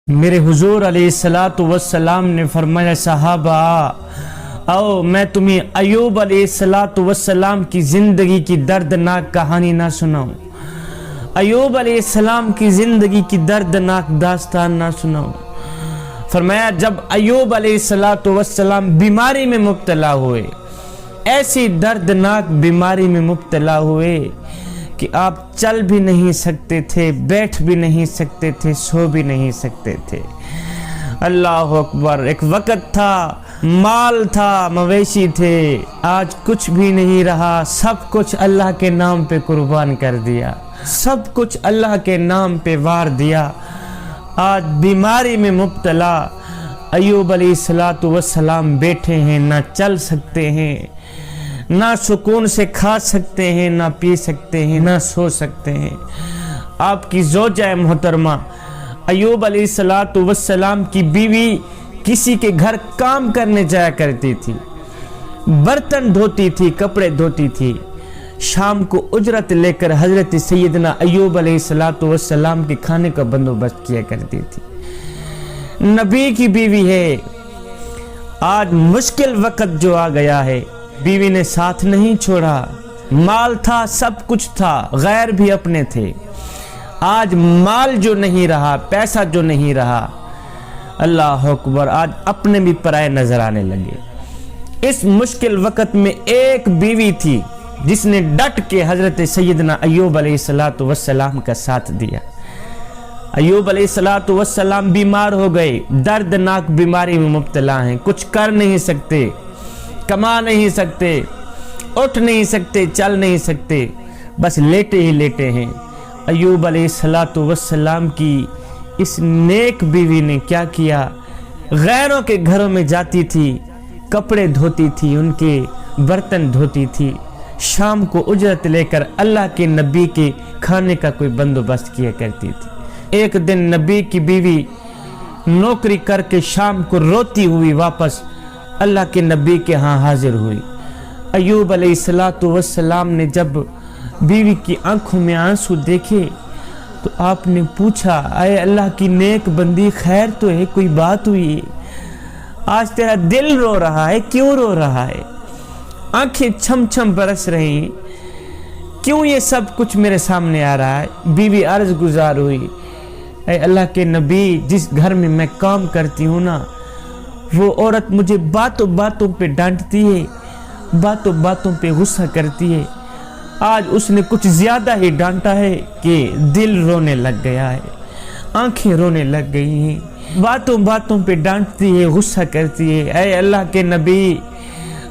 میرے حضور علیہ الصلوۃ والسلام نے فرمایا صحابہ آؤ میں تمہیں ایوب علیہ الصلوۃ والسلام کی زندگی کی دردناک کہانی نہ سناؤں، ایوب علیہ السلام کی زندگی کی دردناک داستان نہ سناؤں۔ فرمایا جب ایوب علیہ الصلوۃ والسلام بیماری میں مبتلا ہوئے، ایسی دردناک بیماری میں مبتلا ہوئے کہ آپ چل بھی نہیں سکتے تھے، بیٹھ بھی نہیں سکتے تھے، سو بھی نہیں سکتے تھے۔ اللہ اکبر۔ ایک وقت تھا، مال تھا، مویشی تھے، آج کچھ بھی نہیں رہا، سب کچھ اللہ کے نام پہ قربان کر دیا، سب کچھ اللہ کے نام پہ وار دیا۔ آج بیماری میں مبتلا ایوب علیہ الصلوۃ والسلام بیٹھے ہیں، نہ چل سکتے ہیں، نہ سکون سے کھا سکتے ہیں، نہ پی سکتے ہیں، نہ سو سکتے ہیں۔ آپ کی زوجہ محترمہ ایوب علیہ الصلوۃ والسلام کی بیوی کسی کے گھر کام کرنے جایا کرتی تھی، برتن دھوتی تھی، کپڑے دھوتی تھی، شام کو اجرت لے کر حضرت سیدنا ایوب علیہ الصلوۃ والسلام کے کھانے کا بندوبست کیا کرتی تھی۔ نبی کی بیوی ہے، آج مشکل وقت جو آ گیا ہے، بیوی نے ساتھ نہیں چھوڑا، مال تھا، سب کچھ تھا، غیر بھی اپنے تھے۔ آج مال جو نہیں رہا، پیسہ جو نہیں رہا، اللہ اکبر، آج اپنے بھی پرائے نظر آنے لگے۔ اس مشکل وقت میں ایک بیوی تھی جس نے ڈٹ کے حضرت سیدنا ایوب علیہ الصلوۃ والسلام کا ساتھ دیا۔ ایوب علیہ الصلوۃ والسلام بیمار ہو گئے، دردناک بیماری میں مبتلا ہیں، کچھ کر نہیں سکتے، کما نہیں سکتے، اٹھ نہیں سکتے، چل نہیں سکتے، بس لیٹے ہی لیٹے ہیں۔ ایوب علیہ الصلوۃ والسلام کی اس نیک بیوی نے کیا کیا، غیروں کے گھروں میں جاتی تھی، کپڑے دھوتی تھی، ان کے برتن دھوتی تھی، شام کو اجرت لے کر اللہ کے نبی کے کھانے کا کوئی بندوبست کیا کرتی تھی۔ ایک دن نبی کی بیوی نوکری کر کے شام کو روتی ہوئی واپس اللہ کے نبی کے ہاں حاضر ہوئی۔ ایوب علیہ الصلوۃ والسلام نے جب بیوی کی آنکھوں میں آنسو دیکھے تو آپ نے پوچھا، اے اللہ کی نیک بندی، خیر تو ہے، کوئی بات ہوئی؟ آج تیرا دل رو رہا ہے، کیوں رو رہا ہے؟ آنکھیں چھم چھم برس رہی، کیوں یہ سب کچھ میرے سامنے آ رہا ہے؟ بیوی عرض گزار ہوئی، اے اللہ کے نبی، جس گھر میں میں کام کرتی ہوں نا، وہ عورت مجھے باتوں باتوں پہ ڈانٹتی ہے، باتوں باتوں پہ غصہ کرتی ہے۔ آج اس نے کچھ زیادہ ہی ڈانٹا ہے کہ دل رونے لگ گیا ہے، آنکھیں رونے لگ گئی ہیں، باتوں باتوں پہ ڈانٹتی ہے، غصہ کرتی ہے۔ اے اللہ کے نبی،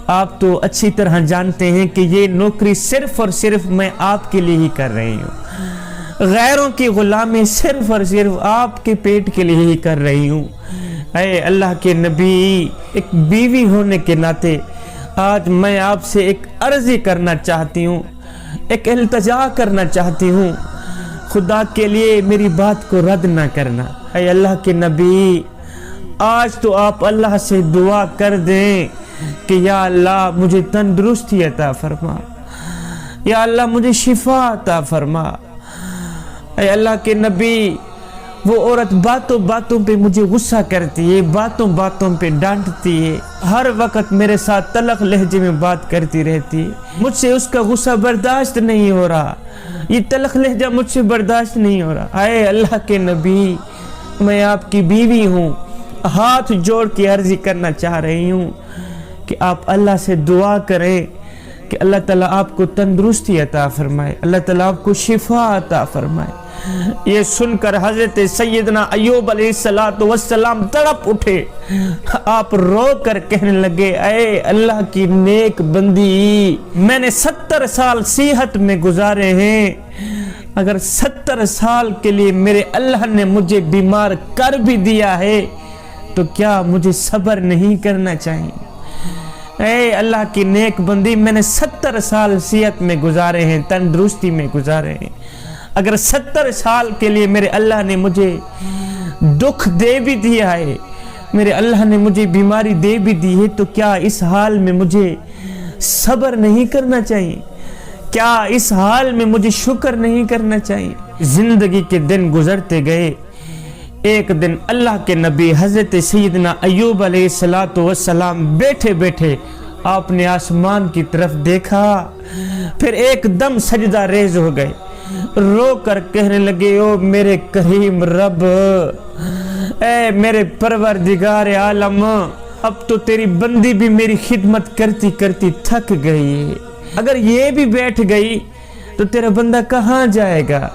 آپ تو اچھی طرح جانتے ہیں کہ یہ نوکری صرف اور صرف میں آپ کے لیے ہی کر رہی ہوں، غیروں کی غلامی صرف اور صرف آپ کے پیٹ کے لیے ہی کر رہی ہوں۔ اے اللہ کے نبی، ایک بیوی ہونے کے ناطے آج میں آپ سے ایک عرضی کرنا چاہتی ہوں، ایک التجا کرنا چاہتی ہوں، خدا کے لیے میری بات کو رد نہ کرنا۔ اے اللہ کے نبی، آج تو آپ اللہ سے دعا کر دیں کہ یا اللہ مجھے تندرستی عطا فرما، یا اللہ مجھے شفا عطا فرما۔ اے اللہ کے نبی، وہ عورت باتوں باتوں پہ مجھے غصہ کرتی ہے، باتوں باتوں پہ ڈانٹتی ہے، ہر وقت میرے ساتھ تلخ لہجے میں بات کرتی رہتی ہے، مجھ سے اس کا غصہ برداشت نہیں ہو رہا، یہ تلخ لہجہ مجھ سے برداشت نہیں ہو رہا۔ اے اللہ کے نبی، میں آپ کی بیوی ہوں، ہاتھ جوڑ کے عرضی کرنا چاہ رہی ہوں کہ آپ اللہ سے دعا کریں کہ اللہ تعالیٰ آپ کو تندرستی عطا فرمائے، اللہ تعالیٰ آپ کو شفا عطا فرمائے۔ یہ سن کر حضرت سیدنا ایوب علیہ الصلوۃ والسلام تڑپ اٹھے، آپ رو کر کہنے لگے، اے اللہ کی نیک بندی، میں نے 70 سال صحت میں گزارے ہیں، اگر 70 سال کے لیے میرے اللہ نے مجھے بیمار کر بھی دیا ہے تو کیا مجھے صبر نہیں کرنا چاہیے؟ اے اللہ کی نیک بندی، میں نے 70 سال صحت میں گزارے ہیں، تندرستی میں گزارے ہیں، اگر 70 سال کے لیے میرے اللہ نے مجھے دکھ دے بھی دیا ہے، میرے اللہ نے مجھے بیماری دے بھی دی ہے، تو کیا اس حال میں مجھے صبر نہیں کرنا چاہیے؟ کیا اس حال میں مجھے شکر نہیں کرنا چاہیے؟ زندگی کے دن گزرتے گئے، ایک دن اللہ کے نبی حضرت سیدنا ایوب علیہ السلام بیٹھے بیٹھے آپ نے آسمان کی طرف دیکھا، پھر ایک دم سجدہ ریز ہو گئے، رو کر کہنے لگے او میرے کریم رب، اے میرے پروردگار عالم، اب تو تیری بندی بھی میری خدمت کرتی کرتی تھک گئی، اگر یہ بھی بیٹھ گئی تو تیرا بندہ کہاں جائے گا؟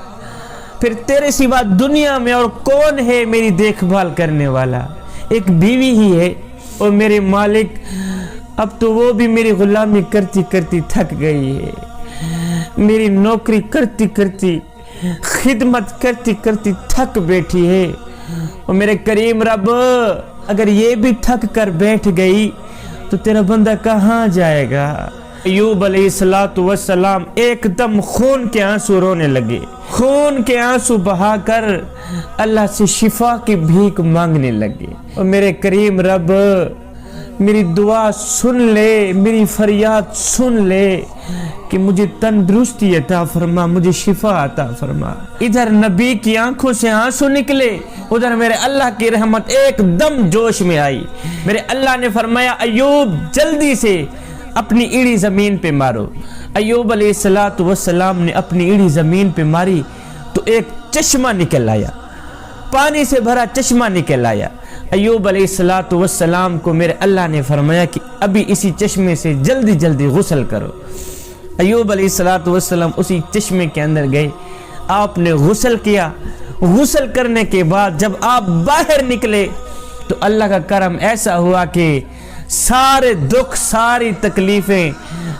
پھر تیرے سوا دنیا میں اور کون ہے میری دیکھ بھال کرنے والا؟ ایک بیوی ہی ہے، اور میرے مالک اب تو وہ بھی میری غلامی کرتی کرتی تھک گئی ہے، میری نوکری کرتی کرتی، خدمت کرتی کرتی تھک بیٹھی ہے، اور میرے کریم رب اگر یہ بھی تھک کر بیٹھ گئی تو تیرا بندہ کہاں جائے گا؟ ایوب علیہ السلام ایک دم خون کے آنسو رونے لگے، خون کے آنسو بہا کر اللہ سے شفا کی بھیک مانگنے لگے، اور میرے کریم رب میری دعا سن لے، میری فریاد سن لے کہ مجھے تندرستی عطا فرما، مجھے شفا عطا فرما۔ ادھر نبی کی آنکھوں سے آنسو نکلے، ادھر میرے اللہ کی رحمت ایک دم جوش میں آئی۔ میرے اللہ نے فرمایا ایوب جلدی سے اپنی ایڑی زمین پہ مارو۔ ایوب علیہ السلام نے اپنی ایڑی زمین پہ ماری تو ایک چشمہ نکل آیا، پانی سے بھرا چشمہ نکل آیا۔ ایوب علیہ السلام کو میرے اللہ نے فرمایا کہ ابھی اسی چشمے سے جلدی جلدی غسل کرو۔ ایوب علیہ السلام اسی چشمے کے اندر گئے، آپ نے غسل کیا۔ غسل کرنے کے بعد جب آپ باہر نکلے تو اللہ کا کرم ایسا ہوا کہ سارے دکھ، ساری تکلیفیں،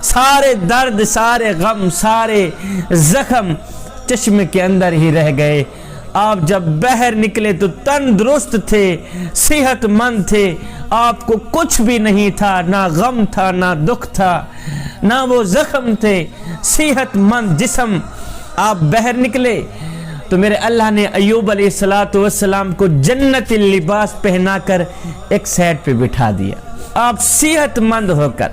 سارے درد، سارے غم، سارے زخم چشمے کے اندر ہی رہ گئے۔ آپ جب باہر نکلے تو تندرست تھے، صحت مند تھے، آپ کو کچھ بھی نہیں تھا، نہ غم تھا، نہ دکھ تھا، نہ وہ زخم تھے، صحت مند جسم۔ آپ باہر نکلے تو میرے اللہ نے ایوب علیہ السلام کو جنتی لباس پہنا کر ایک سائڈ پہ بٹھا دیا۔ آپ صحت مند ہو کر،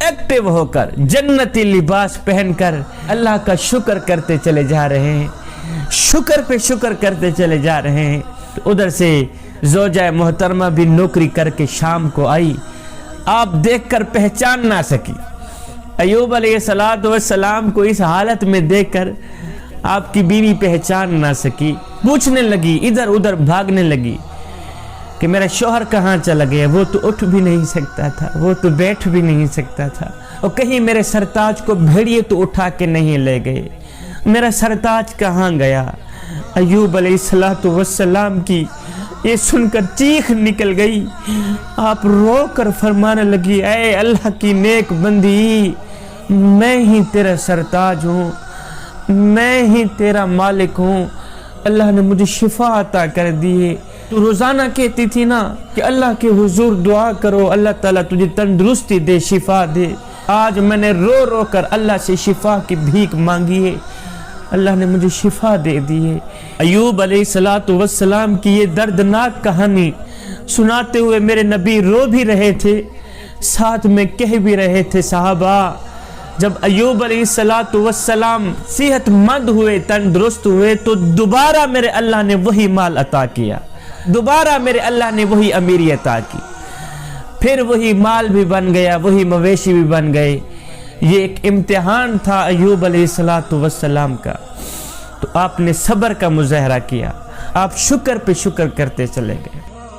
ایکٹیو ہو کر، جنتی لباس پہن کر اللہ کا شکر کرتے چلے جا رہے ہیں، شکر پہ شکر کرتے چلے جا رہے ہیں۔ تو ادھر سے زوجہ محترمہ بھی نوکری کر کے شام کو آئی، آپ دیکھ کر پہچان نہ سکی۔ ایوب علیہ السلام کو اس حالت میں دیکھ کر آپ کی بیوی پہچان نہ سکی، پوچھنے لگی، ادھر ادھر بھاگنے لگی کہ میرا شوہر کہاں چلا گیا؟ وہ تو اٹھ بھی نہیں سکتا تھا، وہ تو بیٹھ بھی نہیں سکتا تھا، اور کہیں میرے سرتاج کو بھیڑیے تو اٹھا کے نہیں لے گئے، میرا سرتاج کہاں گیا؟ ایوب علیہ السلام کی یہ سن کر چیخ نکل گئی۔ آپ رو کر فرمانے لگی، اے اللہ کی نیک بندی، میں ہی تیرا سرتاج ہوں، میں ہی تیرا مالک ہوں، اللہ نے مجھے شفا عطا کر دی ہے۔ تو روزانہ کہتی تھی نا کہ اللہ کے حضور دعا کرو، اللہ تعالیٰ تجھے تندرستی دے، شفا دے۔ آج میں نے رو رو کر اللہ سے شفا کی بھیک مانگی ہے، اللہ نے مجھے شفا دے دی ہے۔ ایوب علیہ السلام کی یہ دردناک کہانی سناتے ہوئے میرے نبی رو بھی رہے تھے، ساتھ میں کہہ بھی رہے تھے، صحابہ جب ایوب علیہ السلام صحت مند ہوئے، تندرست ہوئے، تو دوبارہ میرے اللہ نے وہی مال عطا کیا، دوبارہ میرے اللہ نے وہی امیری عطا کی، پھر وہی مال بھی بن گیا، وہی مویشی بھی بن گئے۔ یہ ایک امتحان تھا ایوب علیہ السلام کا، تو آپ نے صبر کا مظاہرہ کیا، آپ شکر پہ شکر کرتے چلے گئے۔